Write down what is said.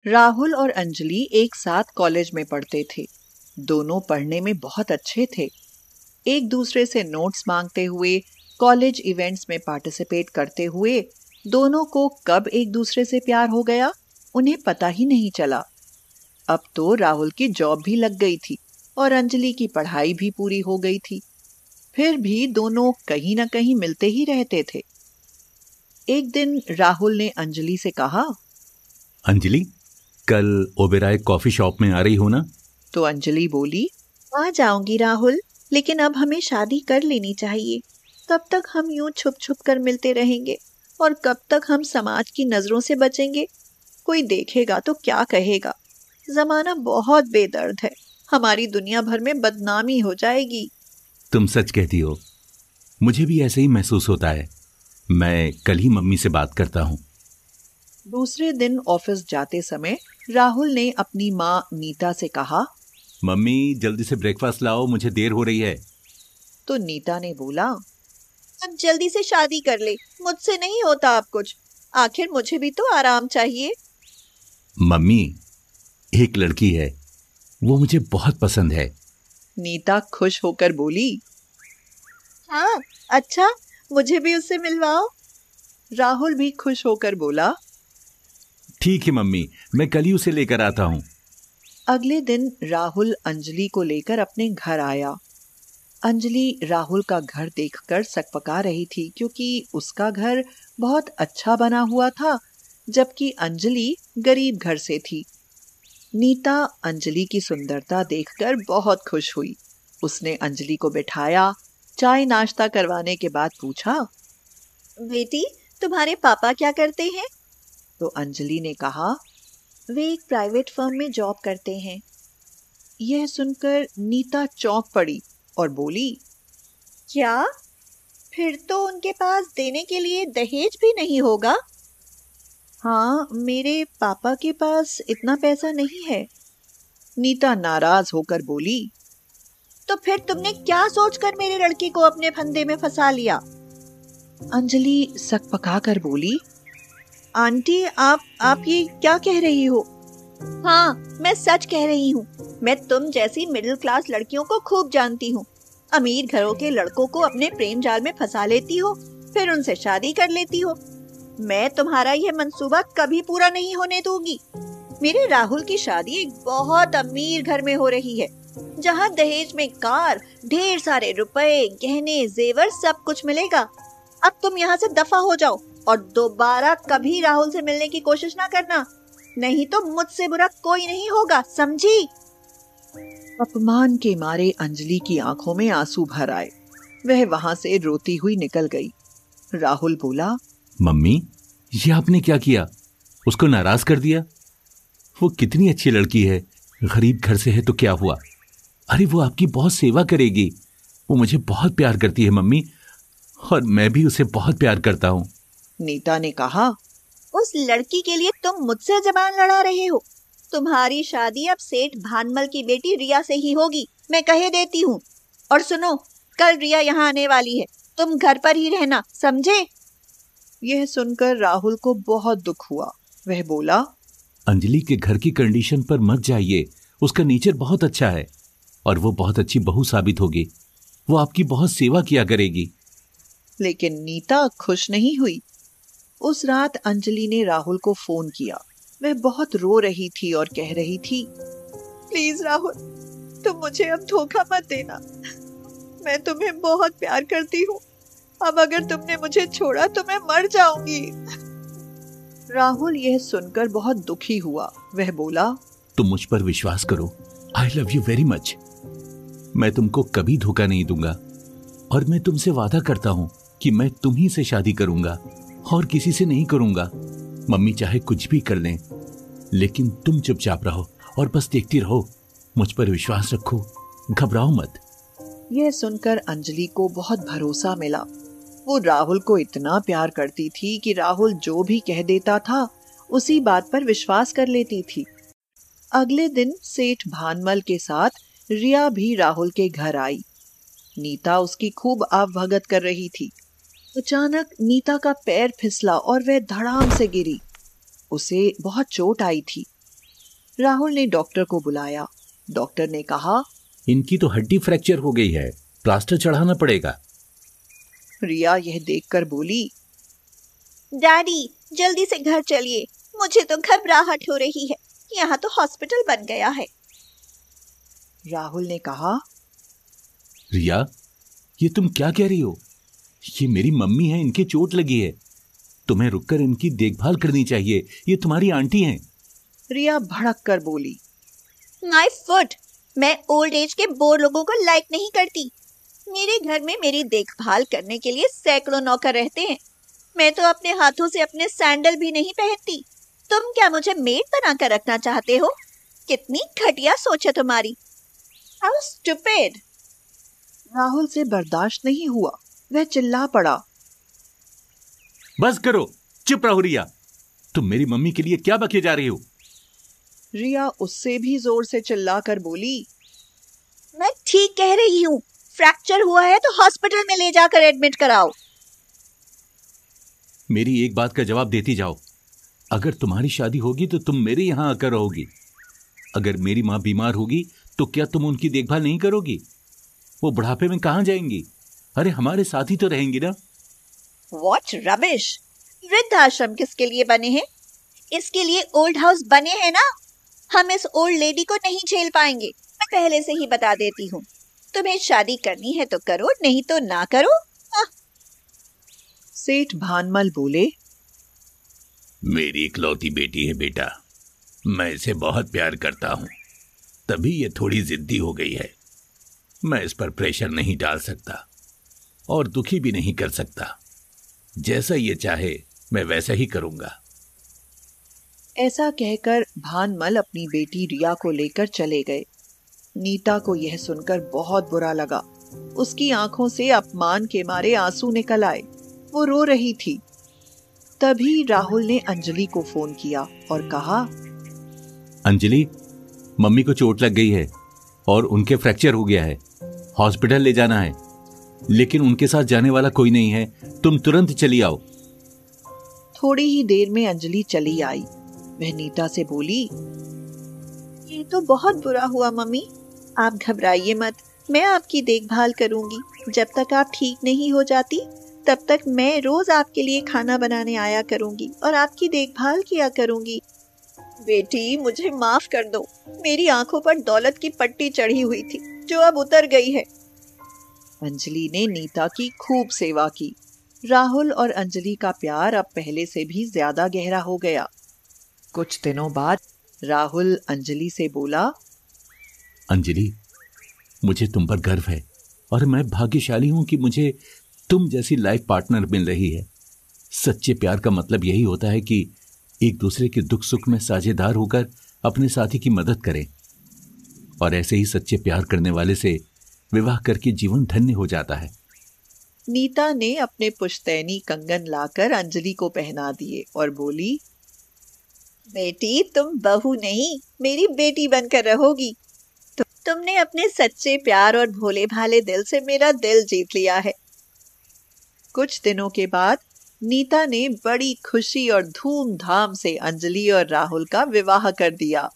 राहुल और अंजलि एक साथ कॉलेज में पढ़ते थे। दोनों पढ़ने में बहुत अच्छे थे। एक दूसरे से नोट्स मांगते हुए, कॉलेज इवेंट्स में पार्टिसिपेट करते हुए दोनों को कब एक दूसरे से प्यार हो गया उन्हें पता ही नहीं चला। अब तो राहुल की जॉब भी लग गई थी और अंजलि की पढ़ाई भी पूरी हो गई थी। फिर भी दोनों कहीं ना कहीं मिलते ही रहते थे। एक दिन राहुल ने अंजलि से कहा, अंजलि, कल ओबेराय कॉफी शॉप में आ रही हो ना? तो अंजलि बोली, आ जाऊंगी राहुल, लेकिन अब हमें शादी कर लेनी चाहिए। कब तक हम यूं छुप छुप कर मिलते रहेंगे और कब तक हम समाज की नजरों से बचेंगे? कोई देखेगा तो क्या कहेगा? जमाना बहुत बेदर्द है, हमारी दुनिया भर में बदनामी हो जाएगी। तुम सच कहती हो, मुझे भी ऐसे ही महसूस होता है। मैं कल ही मम्मी से बात करता हूँ। दूसरे दिन ऑफिस जाते समय राहुल ने अपनी माँ नीता से कहा, मम्मी जल्दी से ब्रेकफास्ट लाओ, मुझे देर हो रही है। तो नीता ने बोला, अब जल्दी से शादी कर ले, मुझसे नहीं होता अब कुछ, आखिर मुझे भी तो आराम चाहिए। मम्मी, एक लड़की है, वो मुझे बहुत पसंद है। नीता खुश होकर बोली, हाँ अच्छा, मुझे भी उससे मिलवाओ। राहुल भी खुश होकर बोला, ठीक है मम्मी, मैं कल ही उसे लेकर आता हूँ। अगले दिन राहुल अंजलि को लेकर अपने घर आया। अंजलि राहुल का घर देखकर सकपका रही थी, क्योंकि उसका घर बहुत अच्छा बना हुआ था, जबकि अंजलि गरीब घर से थी। नीता अंजलि की सुंदरता देखकर बहुत खुश हुई। उसने अंजलि को बिठाया, चाय नाश्ता करवाने के बाद पूछा, बेटी तुम्हारे पापा क्या करते हैं? तो अंजलि ने कहा, वे एक प्राइवेट फर्म में जॉब करते हैं। यह सुनकर नीता चौंक पड़ी और बोली, क्या? फिर तो उनके पास देने के लिए दहेज भी नहीं होगा? हाँ, मेरे पापा के पास इतना पैसा नहीं है। नीता नाराज होकर बोली, तो फिर तुमने क्या सोचकर मेरे लड़के को अपने फंदे में फंसा लिया? अंजलि सकपका कर बोली, आंटी आप ये क्या कह रही हो? हाँ, मैं सच कह रही हूँ। मैं तुम जैसी मिडिल क्लास लड़कियों को खूब जानती हूँ। अमीर घरों के लड़कों को अपने प्रेम जाल में फंसा लेती हो, फिर उनसे शादी कर लेती हो। मैं तुम्हारा यह मंसूबा कभी पूरा नहीं होने दूंगी। मेरे राहुल की शादी एक बहुत अमीर घर में हो रही है, जहाँ दहेज में कार, ढेर सारे रुपए, गहने, जेवर सब कुछ मिलेगा। अब तुम यहाँ से दफा हो जाओ और दोबारा कभी राहुल से मिलने की कोशिश ना करना, नहीं तो मुझसे बुरा कोई नहीं होगा, समझी? अपमान के मारे अंजलि की आंखों में आंसू भर आए। वह वहां से रोती हुई निकल गई। राहुल बोला, मम्मी, ये आपने क्या किया? उसको नाराज कर दिया? वो कितनी अच्छी लड़की है, गरीब घर से है तो क्या हुआ? अरे वो आपकी बहुत सेवा करेगी। वो मुझे बहुत प्यार करती है मम्मी, और मैं भी उसे बहुत प्यार करता हूँ। नीता ने कहा, उस लड़की के लिए तुम मुझसे जबान लड़ा रहे हो। तुम्हारी शादी अब सेठ भानमल की बेटी रिया से ही होगी, मैं कहे देती हूँ। और सुनो, कल रिया यहाँ आने वाली है, तुम घर पर ही रहना, समझे? यह सुनकर राहुल को बहुत दुख हुआ। वह बोला, अंजलि के घर की कंडीशन पर मत जाइए, उसका नेचर बहुत अच्छा है और वो बहुत अच्छी बहू साबित होगी। वो आपकी बहुत सेवा किया करेगी। लेकिन नीता खुश नहीं हुई। उस रात अंजलि ने राहुल को फोन किया। वह बहुत रो रही थी और कह रही थी, प्लीज राहुल, तुम मुझे अब धोखा मत देना। मैं तुम्हें बहुत प्यार करती हूँ। अब अगर तुमने मुझे छोड़ा तो मैं मर जाऊंगी। राहुल यह सुनकर बहुत दुखी हुआ। वह बोला, तुम मुझ पर विश्वास करो, I love you very much. मैं तुमको कभी धोखा नहीं दूंगा और मैं तुमसे वादा करता हूँ कि मैं तुम्ही से शादी करूंगा और किसी से नहीं करूंगा। मम्मी चाहे कुछ भी कर लें, लेकिन तुम चुपचाप रहो और बस देखती रहो। मुझ पर विश्वास रखो, घबराओ मत। यह सुनकर अंजलि को बहुत भरोसा मिला। वो राहुल को इतना प्यार करती थी कि राहुल जो भी कह देता था उसी बात पर विश्वास कर लेती थी। अगले दिन सेठ भानमल के साथ रिया भी राहुल के घर आई। नीता उसकी खूब आवभगत कर रही थी। अचानक नीता का पैर फिसला और वह धड़ाम से गिरी। उसे बहुत चोट आई थी। राहुल ने डॉक्टर को बुलाया। डॉक्टर ने कहा, इनकी तो हड्डी फ्रैक्चर हो गई है, प्लास्टर चढ़ाना पड़ेगा। रिया यह देखकर बोली, डैडी जल्दी से घर चलिए, मुझे तो घबराहट हो रही है, यहाँ तो हॉस्पिटल बन गया है। राहुल ने कहा, रिया ये तुम क्या कह रही हो? ये मेरी मम्मी है, इनके चोट लगी है, तुम्हें रुककर इनकी देखभाल करनी चाहिए, ये तुम्हारी आंटी हैं। रिया भड़क कर बोली, माय फुट, मैं ओल्ड एज के बोर लोगों को लाइक नहीं करती। मेरे घर में मेरी देखभाल करने के लिए सैकड़ों नौकर रहते हैं, मैं तो अपने हाथों से अपने सैंडल भी नहीं पहनती। तुम क्या मुझे मेड बनाकर रखना चाहते हो? कितनी घटिया सोच है तुम्हारी। How stupid. राहुल से बर्दाश्त नहीं हुआ, वह चिल्ला पड़ा, बस करो, चुप रहो रिया, तुम मेरी मम्मी के लिए क्या बके जा रही हो? रिया उससे भी जोर से चिल्लाकर बोली, मैं ठीक कह रही हूँ, फ्रैक्चर हुआ है तो हॉस्पिटल में ले जाकर एडमिट कराओ। मेरी एक बात का जवाब देती जाओ, अगर तुम्हारी शादी होगी तो तुम मेरे यहां आकर रहोगी। अगर मेरी माँ बीमार होगी तो क्या तुम उनकी देखभाल नहीं करोगी? वो बुढ़ापे में कहां जाएंगी? अरे हमारे साथ ही तो रहेंगी ना। What rubbish! वृद्धाश्रम किसके लिए बने हैं? इसके लिए ओल्ड हाउस बने हैं ना। हम इस ओल्ड लेडी को नहीं झेल पाएंगे, मैं पहले से ही बता देती हूँ। तुम्हें शादी करनी है तो करो, नहीं तो ना करो। सेठ भानमल बोले, मेरी इकलौती बेटी है बेटा, मैं इसे बहुत प्यार करता हूं, तभी ये थोड़ी जिद्दी हो गई है। मैं इस पर प्रेशर नहीं डाल सकता और दुखी भी नहीं कर सकता। जैसा ये चाहे मैं वैसा ही करूंगा। ऐसा कहकर भानमल अपनी बेटी रिया को लेकर चले गए। नीता को यह सुनकर बहुत बुरा लगा। उसकी आंखों से अपमान के मारे आंसू निकल आए। वो रो रही थी। तभी राहुल ने अंजलि को फोन किया और कहा, अंजलि, मम्मी को चोट लग गई है और उनके फ्रैक्चर हो गया है, हॉस्पिटल ले जाना है, लेकिन उनके साथ जाने वाला कोई नहीं है, तुम तुरंत चली आओ। थोड़ी ही देर में अंजलि चली आई। वह नीता से बोली, ये तो बहुत बुरा हुआ मम्मी, आप घबराइए मत, मैं आपकी देखभाल करूंगी। जब तक आप ठीक नहीं हो जाती तब तक मैं रोज आपके लिए खाना बनाने आया करूंगी और आपकी देखभाल किया करूंगी। बेटी मुझे माफ कर दो, मेरी आंखों पर दौलत की पट्टी चढ़ी हुई थी जो अब उतर गई है। अंजलि ने नीता की खूब सेवा की। राहुल और अंजलि का प्यार अब पहले से भी ज्यादा गहरा हो गया। कुछ दिनों बाद राहुल अंजलि से बोला, अंजलि, मुझे तुम पर गर्व है और मैं भाग्यशाली हूं कि मुझे तुम जैसी लाइफ पार्टनर मिल रही है। सच्चे प्यार का मतलब यही होता है कि एक दूसरे के दुख सुख में साझेदार होकर अपने साथी की मदद करें, और ऐसे ही सच्चे प्यार करने वाले से विवाह करके जीवन धन्य हो जाता है। नीता ने अपने पुश्तैनी कंगन लाकर अंजलि को पहना दिए और बोली, बेटी तुम बहू नहीं, मेरी बेटी बनकर रहोगी। तुमने अपने सच्चे प्यार और भोले भाले दिल से मेरा दिल जीत लिया है। कुछ दिनों के बाद नीता ने बड़ी खुशी और धूमधाम से अंजलि और राहुल का विवाह कर दिया।